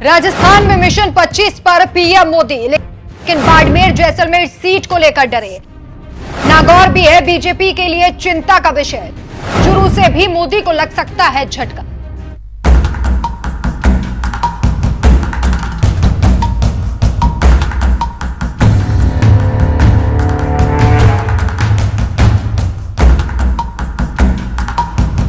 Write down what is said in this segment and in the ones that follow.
राजस्थान में मिशन 25 पर पीएम मोदी, लेकिन बाड़मेर जैसलमेर सीट को लेकर डरे। नागौर भी है बीजेपी के लिए चिंता का विषय। चुरू से भी मोदी को लग सकता है झटका।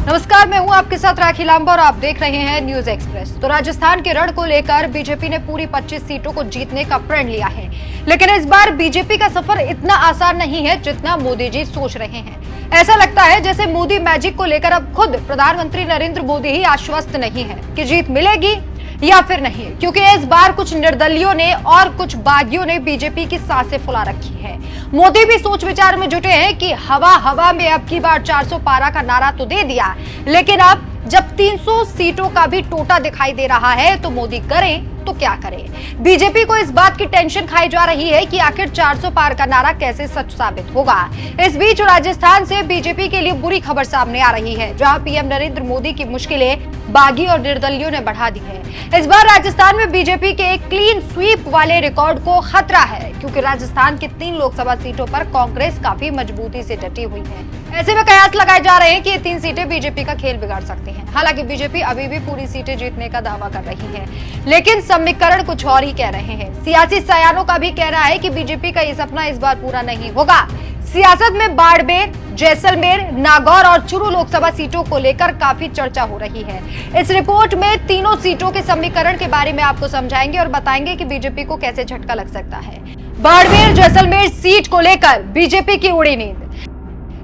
नमस्कार, मैं हूं आपके साथ राखी लांबा और आप देख रहे हैं न्यूज एक्सप्रेस। तो राजस्थान के रण को लेकर बीजेपी ने पूरी 25 सीटों को जीतने का प्रण लिया है, लेकिन इस बार बीजेपी का सफर इतना आसान नहीं है जितना मोदी जी सोच रहे हैं। ऐसा लगता है जैसे मोदी मैजिक को लेकर अब खुद प्रधानमंत्री नरेंद्र मोदी ही आश्वस्त नहीं है कि जीत मिलेगी या फिर नहीं, क्योंकि इस बार कुछ निर्दलियों ने और कुछ बागियों ने बीजेपी की सांसें फुला रखी है। मोदी भी सोच विचार में जुटे हैं कि हवा में अब की बार 400 पारा का नारा तो दे दिया, लेकिन अब जब 300 सीटों का भी टोटा दिखाई दे रहा है तो मोदी करें तो क्या करें। बीजेपी को इस बात की टेंशन खाई जा रही है कि आखिर 400 पार का नारा कैसे सच साबित होगा। इस बीच राजस्थान से बीजेपी के लिए बुरी खबर सामने आ रही है, जहां पीएम नरेंद्र मोदी की मुश्किलें बागी और निर्दलियों ने बढ़ा दी है। इस बार राजस्थान में बीजेपी के एक क्लीन स्वीप वाले रिकॉर्ड को खतरा है, क्योंकि राजस्थान की 3 लोकसभा सीटों पर कांग्रेस काफी मजबूती से डटी हुई है। ऐसे में कयास लगाए जा रहे हैं कि ये 3 सीटें बीजेपी का खेल बिगाड़ सकती हैं। हालांकि बीजेपी अभी भी पूरी सीटें जीतने का दावा कर रही है, लेकिन समीकरण कुछ और ही कह रहे हैं। सियासी सयानों का भी कहना है कि बीजेपी का ये सपना इस बार पूरा नहीं होगा। सियासत में बाड़मेर, जैसलमेर, नागौर और चुरू लोकसभा सीटों को लेकर काफी चर्चा हो रही है। इस रिपोर्ट में तीनों सीटों के समीकरण के बारे में आपको समझाएंगे और बताएंगे कि बीजेपी को कैसे झटका लग सकता है। बाड़मेर जैसलमेर सीट को लेकर बीजेपी की उड़ी नींद।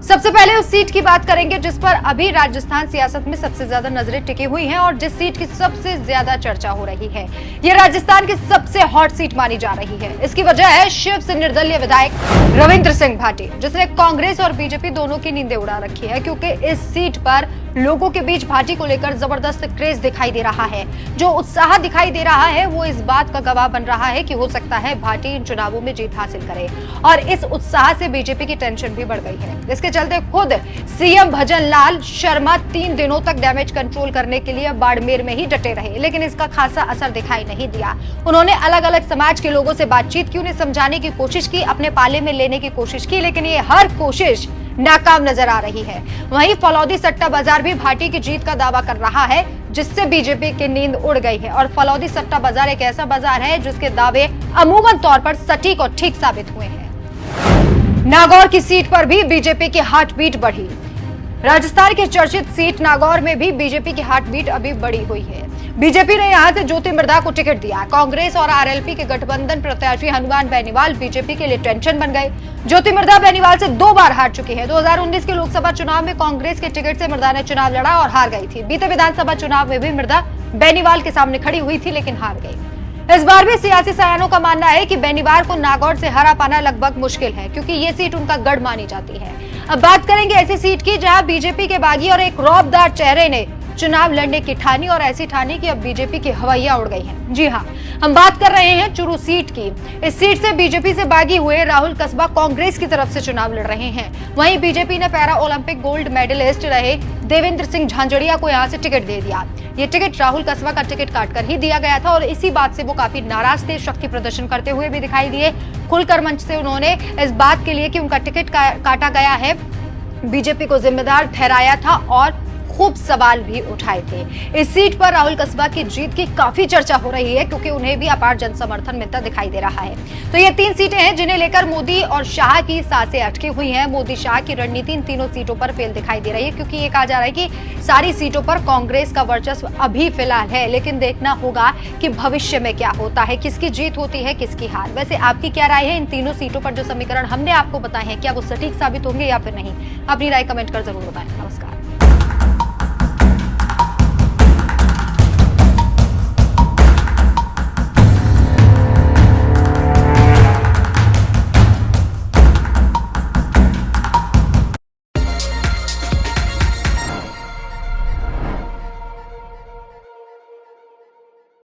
सबसे पहले उस सीट की बात करेंगे जिस पर अभी राजस्थान सियासत में सबसे ज्यादा नजरें टिकी हुई हैं और जिस सीट की सबसे ज्यादा चर्चा हो रही है। ये राजस्थान की सबसे हॉट सीट मानी जा रही है। इसकी वजह है शिव से निर्दलीय विधायक रविंद्र सिंह भाटी, जिसने कांग्रेस और बीजेपी दोनों की नींदें उड़ा रखी है, क्योंकि इस सीट पर लोगों के बीच भाटी को लेकर जबरदस्त क्रेज दिखाई दे रहा है। जो उत्साह दिखाई दे रहा है वो इस बात का गवाह बन रहा है कि हो सकता है भाटी इन चुनावों में जीत हासिल करे, और इस उत्साह से बीजेपी की टेंशन भी बढ़ गई है। इसके चलते खुद सीएम भजन लाल शर्मा 3 दिनों तक डैमेज कंट्रोल करने के लिए बाड़मेर में ही डटे रहे, लेकिन इसका खासा असर दिखाई नहीं दिया। उन्होंने अलग अलग समाज के लोगों से बातचीत की, उन्हें समझाने की कोशिश की, अपने पाले में लेने की कोशिश की, लेकिन ये हर कोशिश नाकाम नजर आ रही है। वहीं फलौदी सट्टा बाजार भी भाटी की जीत का दावा कर रहा है, जिससे बीजेपी की नींद उड़ गई है। और फलौदी सट्टा बाजार एक ऐसा बाजार है जिसके दावे अमूमन तौर पर सटीक और ठीक साबित हुए हैं। नागौर की सीट पर भी बीजेपी की हार्ट बीट बढ़ी। राजस्थान की चर्चित सीट नागौर में भी बीजेपी की हार्ट बीट अभी बढ़ी हुई है। बीजेपी ने यहां से ज्योति मिर्धा को टिकट दिया। कांग्रेस और आरएलपी के गठबंधन प्रत्याशी हनुमान बेनीवाल बीजेपी के लिए टेंशन बन गए। ज्योति मिर्धा बेनीवाल से 2 बार हार चुकी है। 2019 के लोकसभा चुनाव में कांग्रेस के टिकट से मिर्धा ने चुनाव लड़ा और हार गई थी। बीते विधानसभा चुनाव में भी मिर्धा बेनीवाल के सामने खड़ी हुई थी, लेकिन हार गई। इस बार भी सियासी सयानों का मानना है कि बेनीवाल को नागौर से हरा पाना लगभग मुश्किल है, क्योंकि ये सीट उनका गढ़ मानी जाती है। अब बात करेंगे ऐसी सीट की जहां बीजेपी के बागी और एक रौबदार चेहरे ने चुनाव लड़ने की ठानी, और ऐसी ठानी कि अब बीजेपी की हवैया उड़ गई है। जी हां, हम बात कर रहे हैं चुरू सीट की। इस सीट से बीजेपी से बागी हुए राहुल कस्बा कांग्रेस की तरफ से चुनाव लड़ रहे हैं। वहीं बीजेपी ने पैरा ओलंपिक गोल्ड मेडलिस्ट रहे देवेंद्र सिंह झांझड़िया को यहां से टिकट दे दिया। ये टिकट राहुल कस्बा का टिकट काटकर ही दिया गया था, और इसी बात से वो काफी नाराज थे। शक्ति प्रदर्शन करते हुए भी दिखाई दिए। खुलकर मंच से उन्होंने इस बात के लिए कि उनका टिकट काटा गया है बीजेपी को जिम्मेदार ठहराया था और खूब सवाल भी उठाए थे। इस सीट पर राहुल कस्बा की जीत की काफी चर्चा हो रही है, क्योंकि उन्हें भी अपार जनसमर्थन मिलता दिखाई दे रहा है। तो ये 3 सीटें हैं जिन्हें लेकर मोदी और शाह की सांसें अटकी हुई हैं। मोदी शाह की रणनीति इन तीनों सीटों पर फेल दिखाई दे रही है, क्योंकि ये कहा जा रहा है कि सारी सीटों पर कांग्रेस का वर्चस्व अभी फिलहाल है, लेकिन देखना होगा कि भविष्य में क्या होता है, किसकी जीत होती है, किसकी हार। वैसे आपकी क्या राय है इन तीनों सीटों पर जो समीकरण हमने आपको बताए हैं, क्या वो सटीक साबित होंगे या फिर नहीं? अपनी राय कमेंट कर जरूर बताएं। नमस्कार।